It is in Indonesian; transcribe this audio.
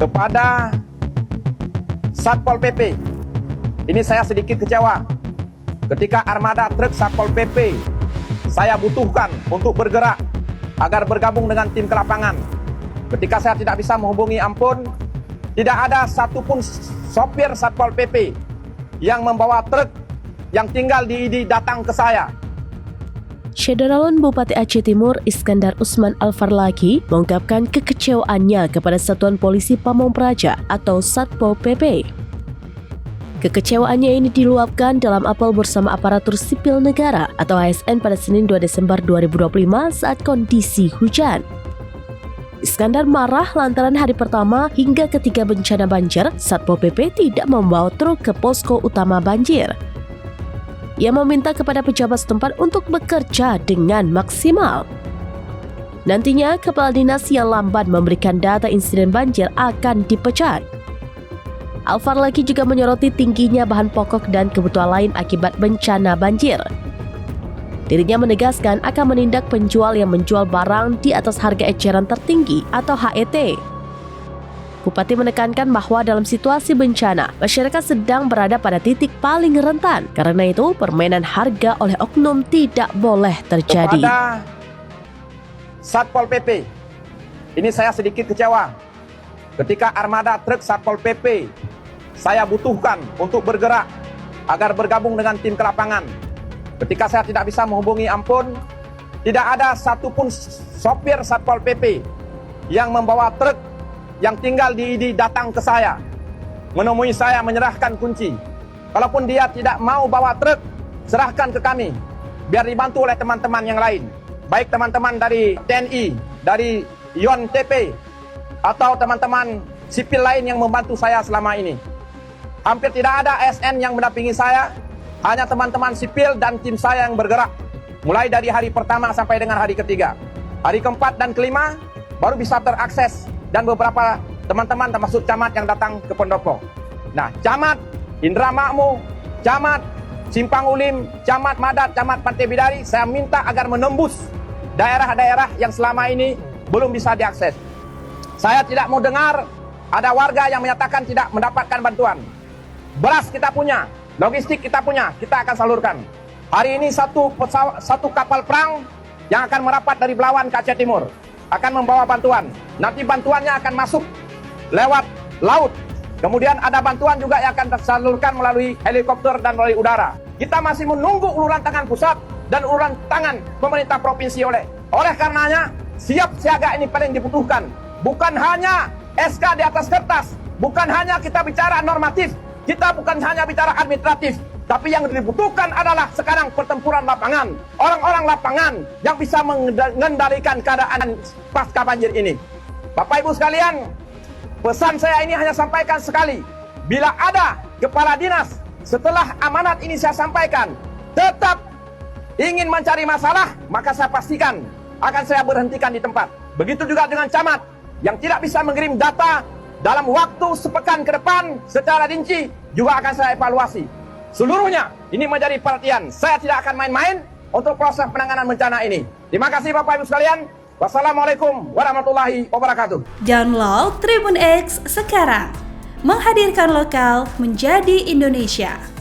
Kepada Satpol PP, ini saya sedikit kecewa ketika armada truk Satpol PP saya butuhkan untuk bergerak agar bergabung dengan tim ke lapangan. Ketika saya tidak bisa menghubungi Ampun, tidak ada satupun sopir Satpol PP yang membawa truk yang tinggal di ID datang ke saya. Syederalun Bupati Aceh Timur Iskandar Usman Al-Farlaki mengungkapkan kekecewaannya kepada Satuan Polisi Pamong Praja atau Satpol PP. Kekecewaannya ini diluapkan dalam apel bersama aparatur sipil negara atau ASN pada Senin 2 Desember 2025 saat kondisi hujan. Iskandar marah lantaran hari pertama hingga ketiga bencana banjir, Satpol PP tidak membawa truk ke posko utama banjir. Ia meminta kepada pejabat setempat untuk bekerja dengan maksimal. Nantinya, kepala dinas yang lambat memberikan data insiden banjir akan dipecat. Al-Farlaki juga menyoroti tingginya bahan pokok dan kebutuhan lain akibat bencana banjir. Dirinya menegaskan akan menindak penjual yang menjual barang di atas harga eceran tertinggi atau HET. Bupati menekankan bahwa dalam situasi bencana, masyarakat sedang berada pada titik paling rentan. Karena itu, permainan harga oleh oknum tidak boleh terjadi. Kepada Satpol PP, ini saya sedikit kecewa ketika armada truk Satpol PP saya butuhkan untuk bergerak agar bergabung dengan tim ke lapangan. Ketika saya tidak bisa menghubungi Ampun, tidak ada satupun sopir Satpol PP yang membawa truk yang tinggal di ID datang ke saya, menemui saya menyerahkan kunci. Kalaupun dia tidak mau bawa truk, serahkan ke kami, biar dibantu oleh teman-teman yang lain. Baik teman-teman dari TNI, dari Yon TP, atau teman-teman sipil lain yang membantu saya selama ini. Hampir tidak ada ASN yang mendampingi saya, hanya teman-teman sipil dan tim saya yang bergerak. Mulai dari hari pertama sampai dengan hari ketiga. Hari keempat dan kelima baru bisa terakses, dan beberapa teman-teman termasuk camat yang datang ke pendopo. Nah, camat Indra Makmu, camat Simpang Ulim, camat Madat, camat Pantai Bidari, saya minta agar menembus daerah-daerah yang selama ini belum bisa diakses. Saya tidak mau dengar ada warga yang menyatakan tidak mendapatkan bantuan. Beras kita punya, logistik kita punya, kita akan salurkan. Hari ini satu kapal perang yang akan merapat dari Belawan ke Aceh Timur akan membawa bantuan. Nanti bantuannya akan masuk lewat laut. Kemudian ada bantuan juga yang akan tersalurkan melalui helikopter dan melalui udara. Kita masih menunggu uluran tangan pusat dan uluran tangan pemerintah provinsi oleh karenanya siap siaga ini paling dibutuhkan. Bukan hanya SK di atas kertas, bukan hanya kita bicara normatif, kita bukan hanya bicara administratif, tapi yang dibutuhkan adalah sekarang pertempuran lapangan. Orang-orang lapangan yang bisa mengendalikan keadaan pasca banjir ini. Bapak Ibu sekalian, pesan saya ini hanya sampaikan sekali. Bila ada kepala dinas setelah amanat ini saya sampaikan, tetap ingin mencari masalah, maka saya pastikan akan saya berhentikan di tempat. Begitu juga dengan camat yang tidak bisa mengirim data dalam waktu sepekan ke depan secara rinci, juga akan saya evaluasi. Seluruhnya ini menjadi perhatian. Saya tidak akan main-main untuk proses penanganan bencana ini. Terima kasih Bapak Ibu sekalian. Wassalamualaikum warahmatullahi wabarakatuh. Download Tribun X sekarang. Menghadirkan lokal menjadi Indonesia.